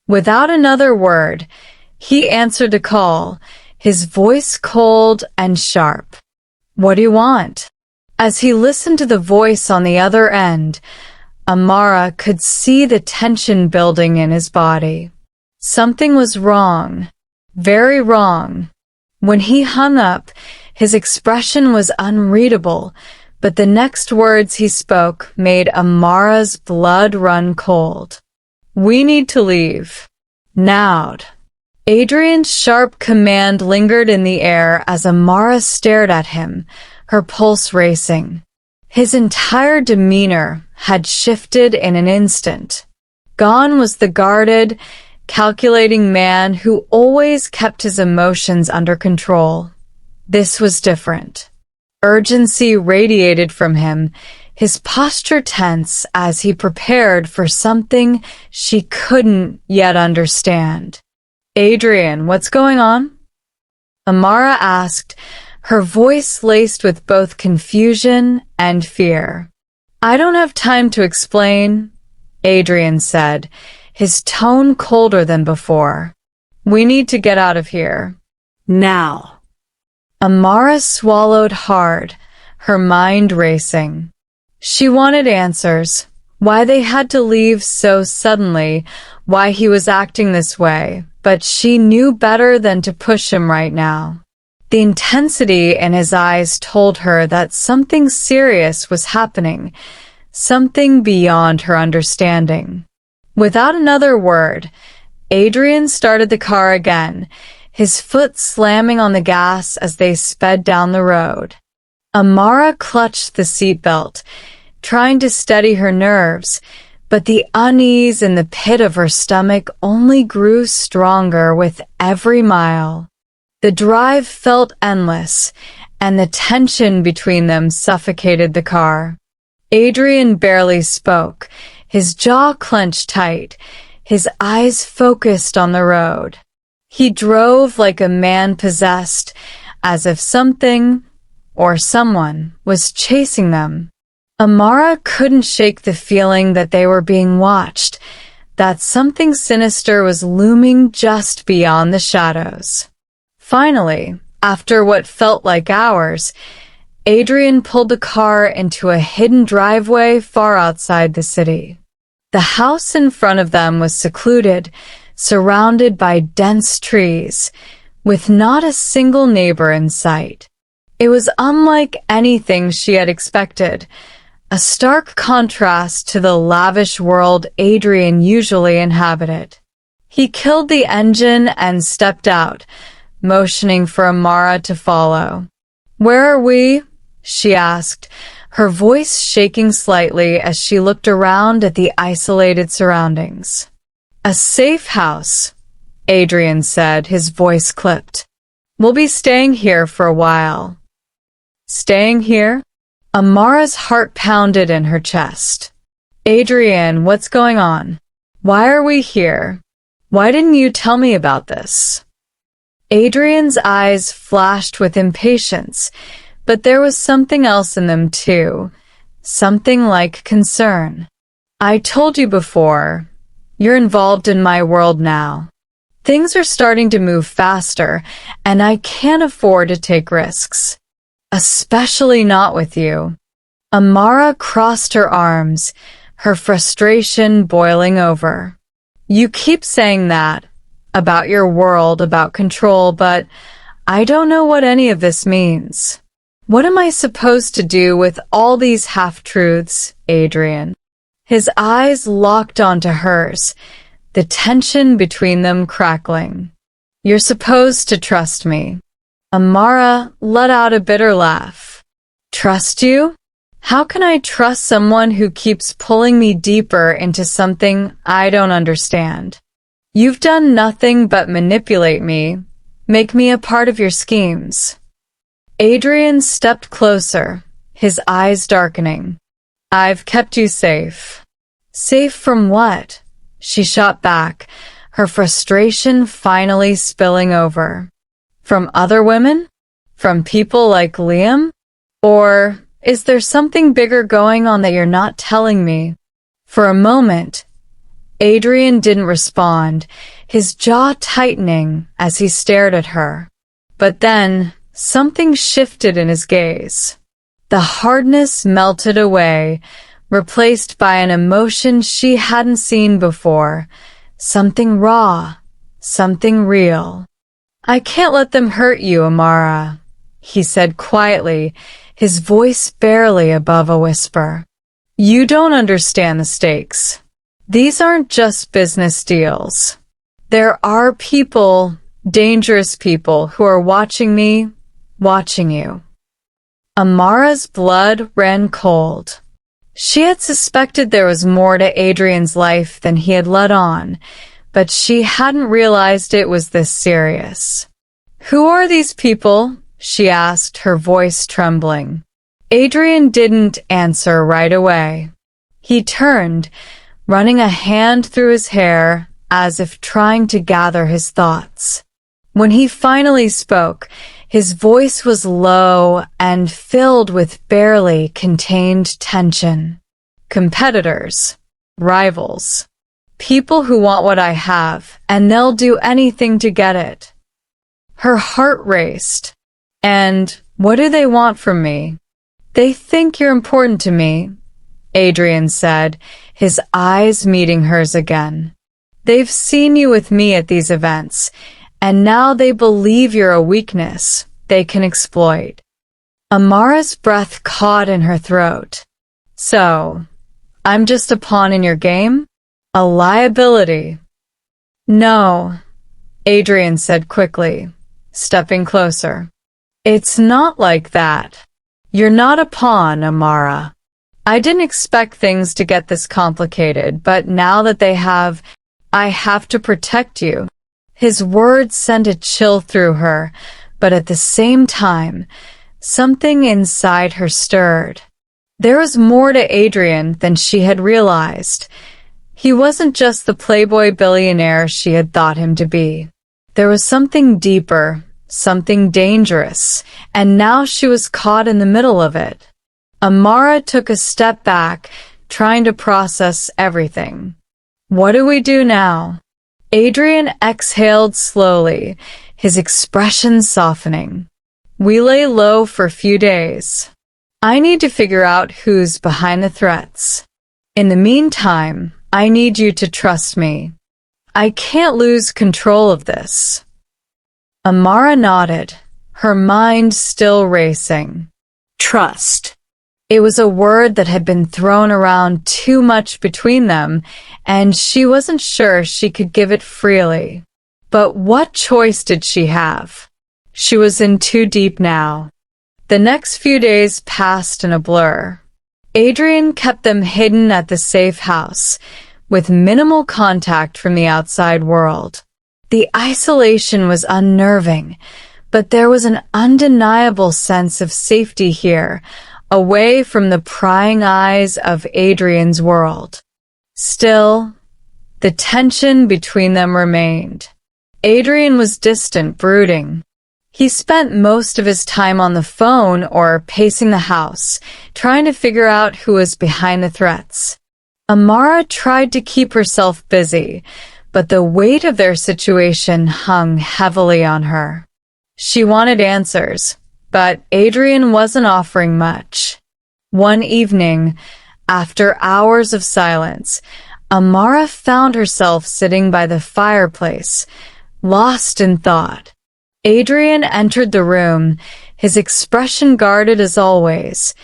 Without another word, he answered the call, his voice cold and sharp. "What do you want?" As he listened to the voice on the other end, Amara could see the tension building in his body. Something was wrong, very wrong. When he hung up, his expression was unreadable, but the next words he spoke made Amara's blood run cold. "We need to leave. Now." Adrien's sharp command lingered in the air as Amara stared at him, her pulse racing. His entire demeanor had shifted in an instant. Gone was the guarded, calculating man who always kept his emotions under control. This was different. Urgency radiated from him, his posture tense as he prepared for something she couldn't yet understand. "Adrien, what's going on?" Amara asked, her voice laced with both confusion and fear. "I don't have time to explain," Adrien said, his tone colder than before. "We need to get out of here. Now." Amara swallowed hard, her mind racing. She wanted answers, why they had to leave so suddenly, why he was acting this way, but she knew better than to push him right now. The intensity in his eyes told her that something serious was happening, something beyond her understanding. Without another word, Adrien started the car again, his foot slamming on the gas as they sped down the road. Amara clutched the seatbelt, trying to steady her nerves, but the unease in the pit of her stomach only grew stronger with every mile. The drive felt endless, and the tension between them suffocated the car. Adrien barely spoke, his jaw clenched tight, his eyes focused on the road. He drove like a man possessed, as if something or someone was chasing them. Amara couldn't shake the feeling that they were being watched, that something sinister was looming just beyond the shadows. Finally, after what felt like hours, Adrien pulled the car into a hidden driveway far outside the city. The house in front of them was secluded, surrounded by dense trees, with not a single neighbor in sight. It was unlike anything she had expected, a stark contrast to the lavish world Adrien usually inhabited. He killed the engine and stepped out, motioning for Amara to follow. "Where are we?" she asked, her voice shaking slightly as she looked around at the isolated surroundings. "A safe house," Adrien said, his voice clipped. "We'll be staying here for a while." "Staying here?" Amara's heart pounded in her chest. "Adrien, what's going on? Why are we here? Why didn't you tell me about this?" Adrien's eyes flashed with impatience, but there was something else in them too, something like concern. "I told you before, you're involved in my world now. Things are starting to move faster, and I can't afford to take risks. Especially not with you." Amara crossed her arms, her frustration boiling over. "You keep saying that, about your world, about control, but I don't know what any of this means. What am I supposed to do with all these half-truths, Adrien?" His eyes locked onto hers, the tension between them crackling. "You're supposed to trust me." Amara let out a bitter laugh. "Trust you? How can I trust someone who keeps pulling me deeper into something I don't understand? You've done nothing but manipulate me, make me a part of your schemes." Adrien stepped closer, his eyes darkening. "I've kept you safe." "Safe from what?" She shot back, her frustration finally spilling over. "From other women? From people like Liam? Or is there something bigger going on that you're not telling me?" For a moment, Adrien didn't respond, his jaw tightening as he stared at her. But then, something shifted in his gaze. The hardness melted away, replaced by an emotion she hadn't seen before. Something raw, something real. "I can't let them hurt you, Amara," he said quietly, his voice barely above a whisper. "You don't understand the stakes. These aren't just business deals. There are people, dangerous people, who are watching me, watching you." Amara's blood ran cold. She had suspected there was more to Adrien's life than he had let on, but she hadn't realized it was this serious. "Who are these people?" she asked, her voice trembling. Adrien didn't answer right away. He turned, running a hand through his hair as if trying to gather his thoughts. When he finally spoke, his voice was low and filled with barely contained tension. "Competitors, rivals, people who want what I have, and they'll do anything to get it." Her heart raced. "And what do they want from me?" "They think you're important to me," Adrien said, his eyes meeting hers again. "They've seen you with me at these events, and now they believe you're a weakness they can exploit." Amara's breath caught in her throat. "So, I'm just a pawn in your game? A liability?" "No," Adrien said quickly, stepping closer. "It's not like that. You're not a pawn, Amara. I didn't expect things to get this complicated, but now that they have, I have to protect you." His words sent a chill through her, but at the same time, something inside her stirred. There was more to Adrien than she had realized. He wasn't just the playboy billionaire she had thought him to be. There was something deeper, something dangerous, and now she was caught in the middle of it. Amara took a step back, trying to process everything. "What do we do now?" Adrien exhaled slowly, his expression softening. "We lay low for a few days. I need to figure out who's behind the threats. In the meantime, I need you to trust me. I can't lose control of this." Amara nodded, her mind still racing. Trust. It was a word that had been thrown around too much between them, and she wasn't sure she could give it freely. But what choice did she have? She was in too deep now. The next few days passed in a blur. Adrien kept them hidden at the safe house, with minimal contact from the outside world. The isolation was unnerving, but there was an undeniable sense of safety here, away from the prying eyes of Adrien's world. Still, the tension between them remained. Adrien was distant, brooding. He spent most of his time on the phone or pacing the house, trying to figure out who was behind the threats. Amara tried to keep herself busy, but the weight of their situation hung heavily on her. She wanted answers, but Adrien wasn't offering much. One evening, after hours of silence, Amara found herself sitting by the fireplace, lost in thought. Adrien entered the room, his expression guarded as always,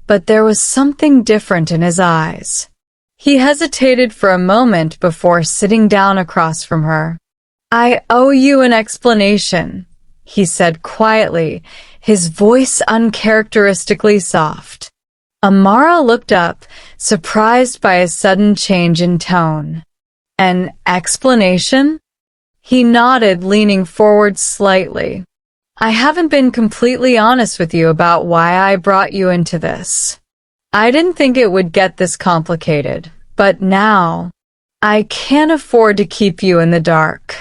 but there was something different in his eyes. He hesitated for a moment before sitting down across from her. "I owe you an explanation," he said quietly, his voice uncharacteristically soft. Amara looked up, surprised by a sudden change in tone. "An explanation?" He nodded, leaning forward slightly. "I haven't been completely honest with you about why I brought you into this. I didn't think it would get this complicated, but now, I can't afford to keep you in the dark."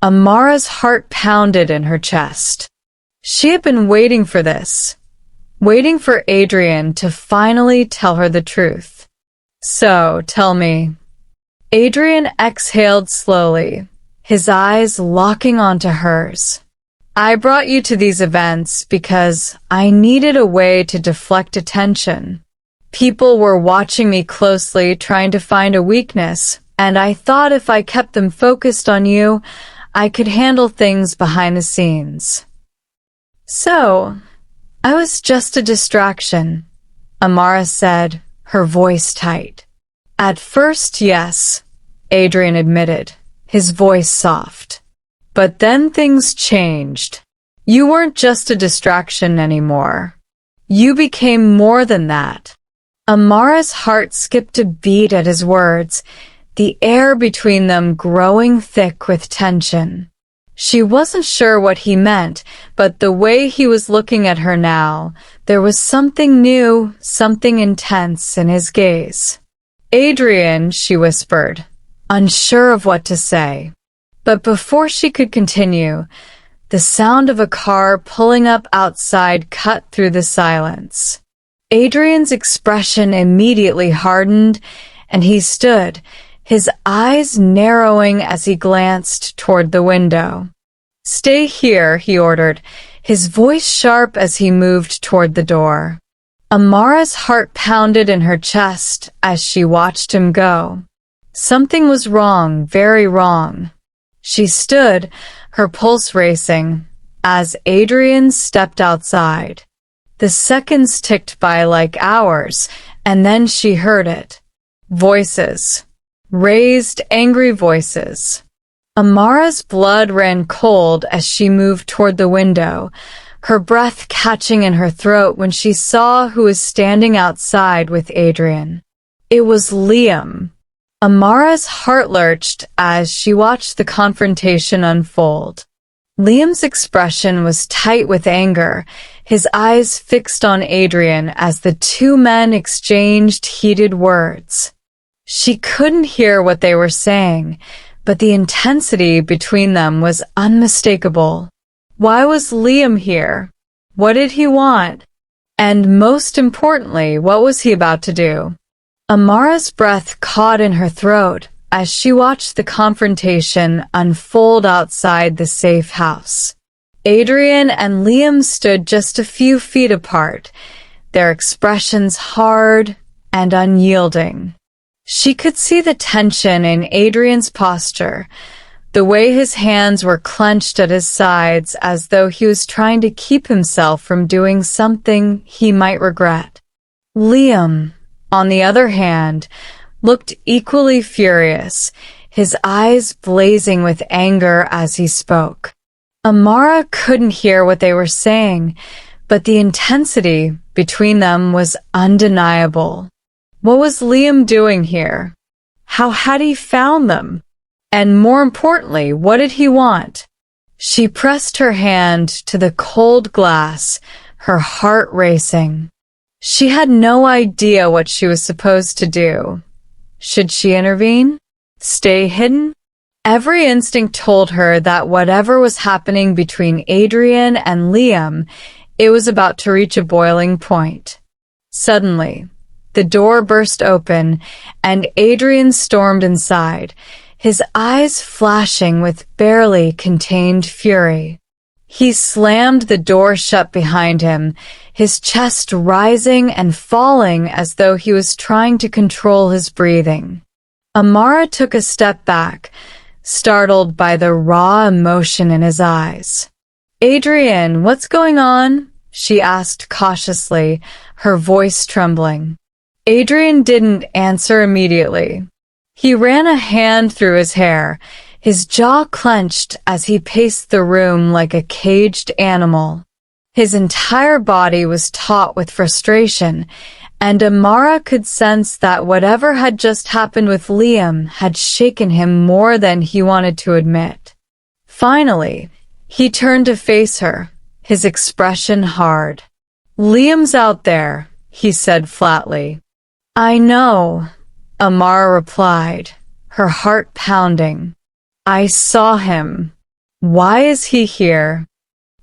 Amara's heart pounded in her chest. She had been waiting for this, waiting for Adrien to finally tell her the truth. "So, tell me." Adrien exhaled slowly, his eyes locking onto hers. I brought you to these events because I needed a way to deflect attention. People were watching me closely, trying to find a weakness, and I thought if I kept them focused on you, I could handle things behind the scenes. So, I was just a distraction, Amara said, her voice tight. At first, yes, Adrien admitted, his voice soft. But then things changed. You weren't just a distraction anymore. You became more than that. Amara's heart skipped a beat at his words, the air between them growing thick with tension. She wasn't sure what he meant, but the way he was looking at her now, there was something new, something intense in his gaze. Adrien, she whispered, unsure of what to say. But before she could continue, the sound of a car pulling up outside cut through the silence. Adrien's expression immediately hardened, and he stood, his eyes narrowing as he glanced toward the window. Stay here, he ordered, his voice sharp as he moved toward the door. Amara's heart pounded in her chest as she watched him go. Something was wrong, very wrong. She stood, her pulse racing, as Adrien stepped outside. The seconds ticked by like hours, and then she heard it. Voices. Raised, angry voices. Amara's blood ran cold as she moved toward the window, her breath catching in her throat when she saw who was standing outside with Adrien. It was Liam. Amara's heart lurched as she watched the confrontation unfold. Liam's expression was tight with anger, his eyes fixed on Adrien as the two men exchanged heated words. She couldn't hear what they were saying, but the intensity between them was unmistakable. Why was Liam here? What did he want? And most importantly, what was he about to do? Amara's breath caught in her throat as she watched the confrontation unfold outside the safe house. Adrien and Liam stood just a few feet apart, their expressions hard and unyielding. She could see the tension in Adrien's posture, the way his hands were clenched at his sides as though he was trying to keep himself from doing something he might regret. Liam, on the other hand, looked equally furious, his eyes blazing with anger as he spoke. Amara couldn't hear what they were saying, but the intensity between them was undeniable. What was Liam doing here? How had he found them? And more importantly, what did he want? She pressed her hand to the cold glass, her heart racing. She had no idea what she was supposed to do. Should she intervene? Stay hidden? Every instinct told her that whatever was happening between Adrien and Liam, it was about to reach a boiling point. Suddenly, the door burst open, and Adrien stormed inside, his eyes flashing with barely contained fury. He slammed the door shut behind him, his chest rising and falling as though he was trying to control his breathing. Amara took a step back, startled by the raw emotion in his eyes. Adrien, what's going on? She asked cautiously, her voice trembling. Adrien didn't answer immediately. He ran a hand through his hair, his jaw clenched as he paced the room like a caged animal. His entire body was taut with frustration, and Amara could sense that whatever had just happened with Liam had shaken him more than he wanted to admit. Finally, he turned to face her, his expression hard. "Liam's out there," he said flatly. "I know," Amara replied, her heart pounding. "I saw him. Why is he here?"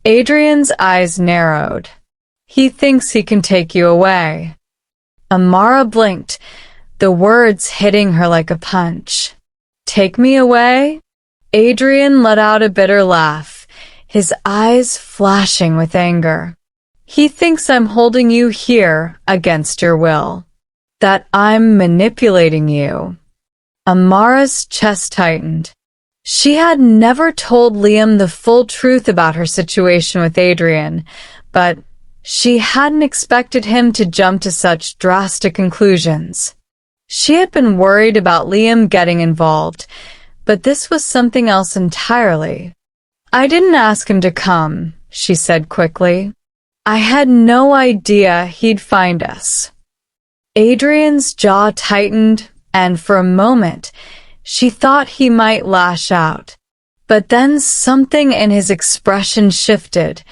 Adrien's eyes narrowed. "He thinks he can take you away." Amara blinked, the words hitting her like a punch. Take me away? Adrien let out a bitter laugh, his eyes flashing with anger. He thinks I'm holding you here against your will. That I'm manipulating you. Amara's chest tightened. She had never told Liam the full truth about her situation with Adrien, but she hadn't expected him to jump to such drastic conclusions. She had been worried about Liam getting involved, but this was something else entirely. I didn't ask him to come, she said quickly. I had no idea he'd find us. Adrien's jaw tightened, and for a moment, she thought he might lash out. But then something in his expression shifted,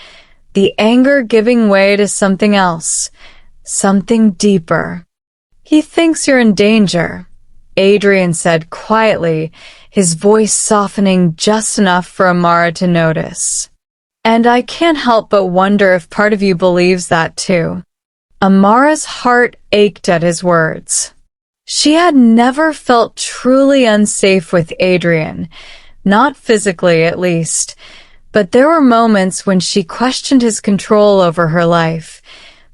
the anger giving way to something else, something deeper. He thinks you're in danger, Adrien said quietly, his voice softening just enough for Amara to notice. And I can't help but wonder if part of you believes that too. Amara's heart ached at his words. She had never felt truly unsafe with Adrien, not physically at least, but there were moments when she questioned his control over her life,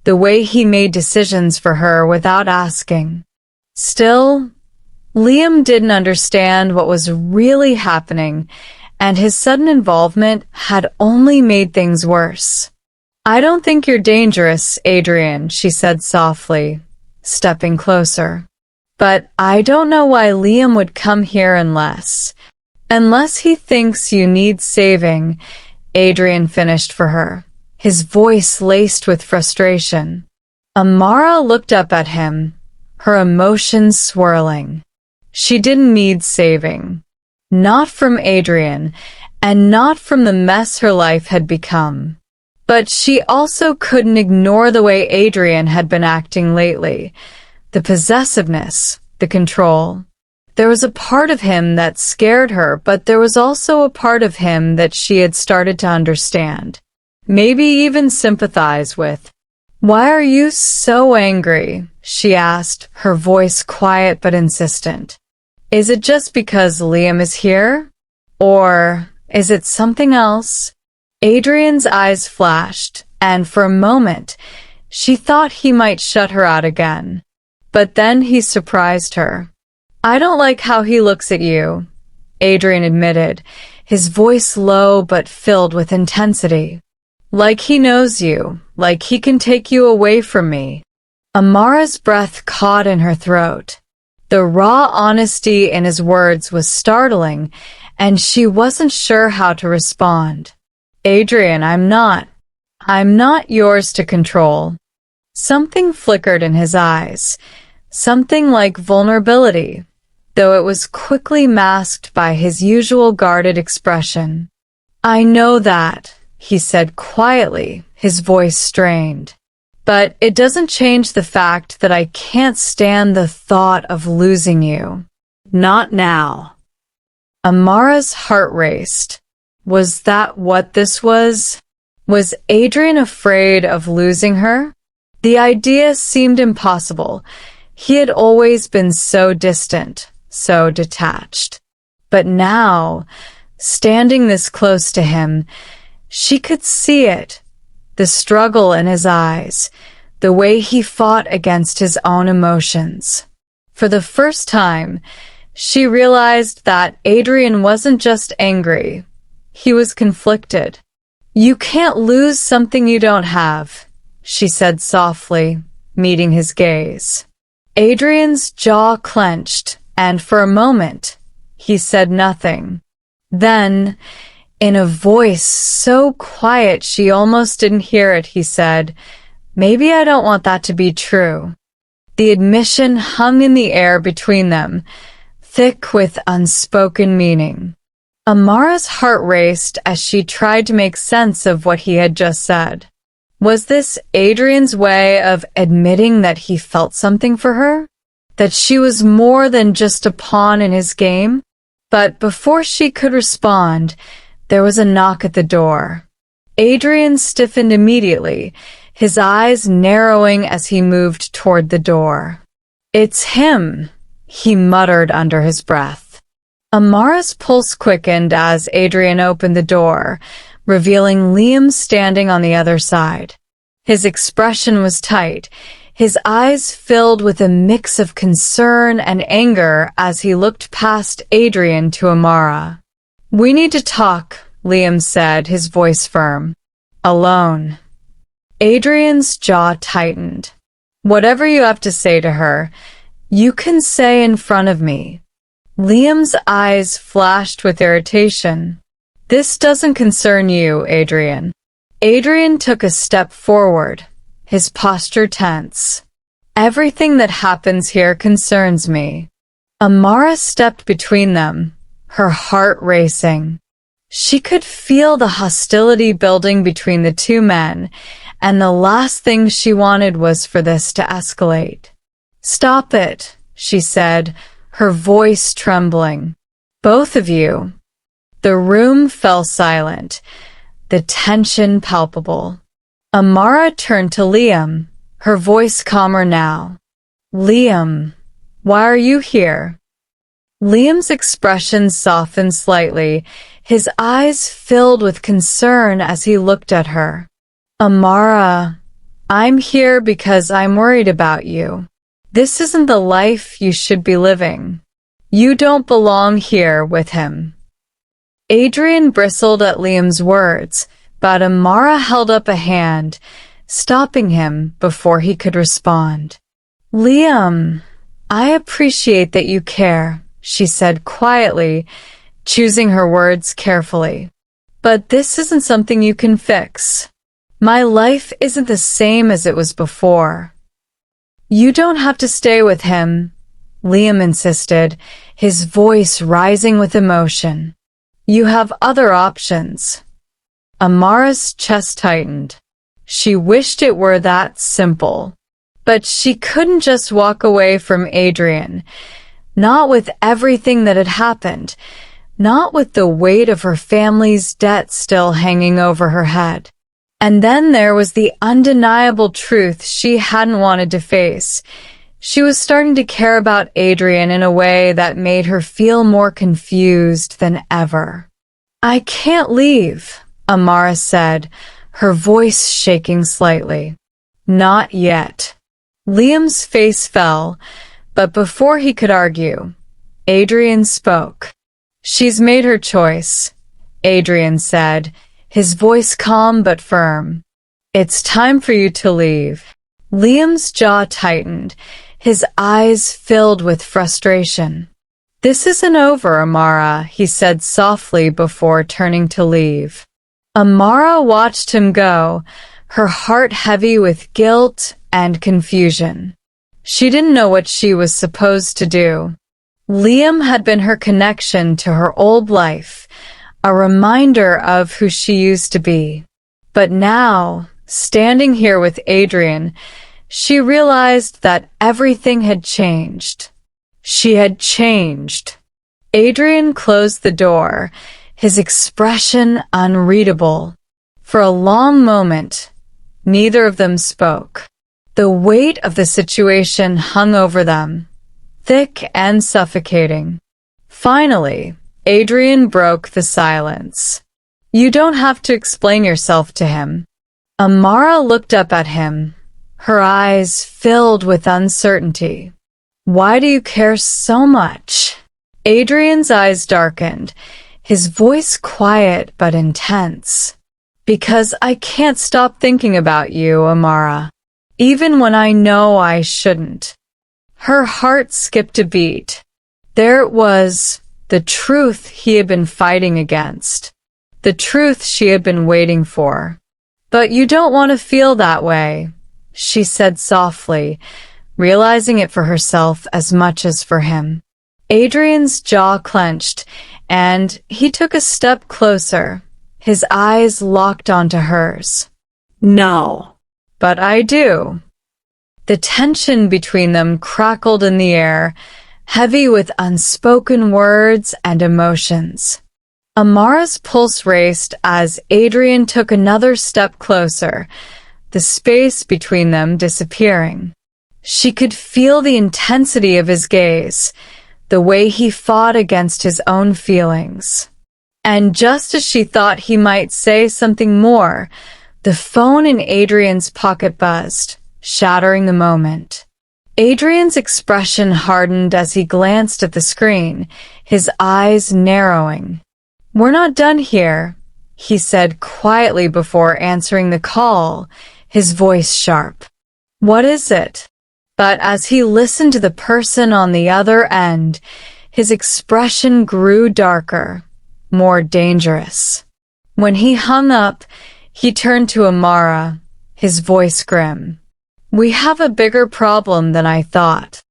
the way he made decisions for her without asking. Still, Liam didn't understand what was really happening, and his sudden involvement had only made things worse. I don't think you're dangerous, Adrien, she said softly, stepping closer. But I don't know why Liam would come here unless he thinks you need saving, Adrien finished for her, his voice laced with frustration. Amara looked up at him, her emotions swirling. She didn't need saving. Not from Adrien, and not from the mess her life had become. But she also couldn't ignore the way Adrien had been acting lately. The possessiveness, the control. There was a part of him that scared her, but there was also a part of him that she had started to understand. Maybe even sympathize with. Why are you so angry? She asked, her voice quiet but insistent. Is it just because Liam is here? Or is it something else? Adrien's eyes flashed, and for a moment, she thought he might shut her out again. But then he surprised her. I don't like how he looks at you, Adrien admitted, his voice low but filled with intensity. Like he knows you, like he can take you away from me. Amara's breath caught in her throat. The raw honesty in his words was startling, and she wasn't sure how to respond. Adrien, I'm not yours to control. Something flickered in his eyes, something like vulnerability, though it was quickly masked by his usual guarded expression. I know that, he said quietly, his voice strained. But it doesn't change the fact that I can't stand the thought of losing you. Not now. Amara's heart raced. Was that what this was? Was Adrien afraid of losing her? The idea seemed impossible. He had always been so distant, so detached. But now, standing this close to him, she could see it. The struggle in his eyes, the way he fought against his own emotions. For the first time, she realized that Adrien wasn't just angry. He was conflicted. You can't lose something you don't have, she said softly, meeting his gaze. Adrien's jaw clenched, and for a moment, he said nothing. Then, in a voice so quiet she almost didn't hear it, he said, Maybe I don't want that to be true. The admission hung in the air between them, thick with unspoken meaning. Amara's heart raced as she tried to make sense of what he had just said. Was this Adrien's way of admitting that he felt something for her? That she was more than just a pawn in his game? But before she could respond, there was a knock at the door. Adrien stiffened immediately, his eyes narrowing as he moved toward the door. It's him, he muttered under his breath. Amara's pulse quickened as Adrien opened the door, revealing Liam standing on the other side. His expression was tight, his eyes filled with a mix of concern and anger as he looked past Adrien to Amara. "We need to talk," Liam said, his voice firm. "Alone." Adrien's jaw tightened. "Whatever you have to say to her, you can say in front of me." Liam's eyes flashed with irritation. "This doesn't concern you, Adrien." Adrien took a step forward, his posture tense. "Everything that happens here concerns me." Amara stepped between them, her heart racing. She could feel the hostility building between the two men, and the last thing she wanted was for this to escalate. "Stop it," she said, her voice trembling. "Both of you." The room fell silent, the tension palpable. Amara turned to Liam, her voice calmer now. "Liam, why are you here?" Liam's expression softened slightly, his eyes filled with concern as he looked at her. "Amara, I'm here because I'm worried about you. This isn't the life you should be living. You don't belong here with him." Adrien bristled at Liam's words, but Amara held up a hand, stopping him before he could respond. "Liam, I appreciate that you care," she said quietly, choosing her words carefully. "But this isn't something you can fix. My life isn't the same as it was before." "You don't have to stay with him," Liam insisted, his voice rising with emotion. "You have other options." Amara's chest tightened. She wished it were that simple. But she couldn't just walk away from Adrien, not with everything that had happened, not with the weight of her family's debt still hanging over her head. And then there was the undeniable truth she hadn't wanted to face. She was starting to care about Adrien in a way that made her feel more confused than ever. "I can't leave," Amara said, her voice shaking slightly. "Not yet." Liam's face fell, but before he could argue, Adrien spoke. "She's made her choice," Adrien said, his voice calm but firm. "It's time for you to leave." Liam's jaw tightened, his eyes filled with frustration. "This isn't over, Amara," he said softly before turning to leave. Amara watched him go, her heart heavy with guilt and confusion. She didn't know what she was supposed to do. Liam had been her connection to her old life, a reminder of who she used to be. But now, standing here with Adrien, she realized that everything had changed. She had changed. Adrien closed the door, his expression unreadable. For a long moment, neither of them spoke. The weight of the situation hung over them, thick and suffocating. Finally, Adrien broke the silence. "You don't have to explain yourself to him." Amara looked up at him, her eyes filled with uncertainty. "Why do you care so much?" Adrien's eyes darkened, his voice quiet but intense. "Because I can't stop thinking about you, Amara, even when I know I shouldn't." Her heart skipped a beat. There it was, the truth he had been fighting against, the truth she had been waiting for. "But you don't want to feel that way," she said softly, realizing it for herself as much as for him. Adrien's jaw clenched, and he took a step closer, his eyes locked onto hers. "No." "But I do." The tension between them crackled in the air, heavy with unspoken words and emotions. Amara's pulse raced as Adrien took another step closer, the space between them disappearing. She could feel the intensity of his gaze, the way he fought against his own feelings. And just as she thought he might say something more, the phone in Adrien's pocket buzzed, shattering the moment. Adrien's expression hardened as he glanced at the screen, his eyes narrowing. "We're not done here," he said quietly before answering the call, his voice sharp. "What is it?" But as he listened to the person on the other end, his expression grew darker, more dangerous. When he hung up, he turned to Amara, his voice grim. "We have a bigger problem than I thought."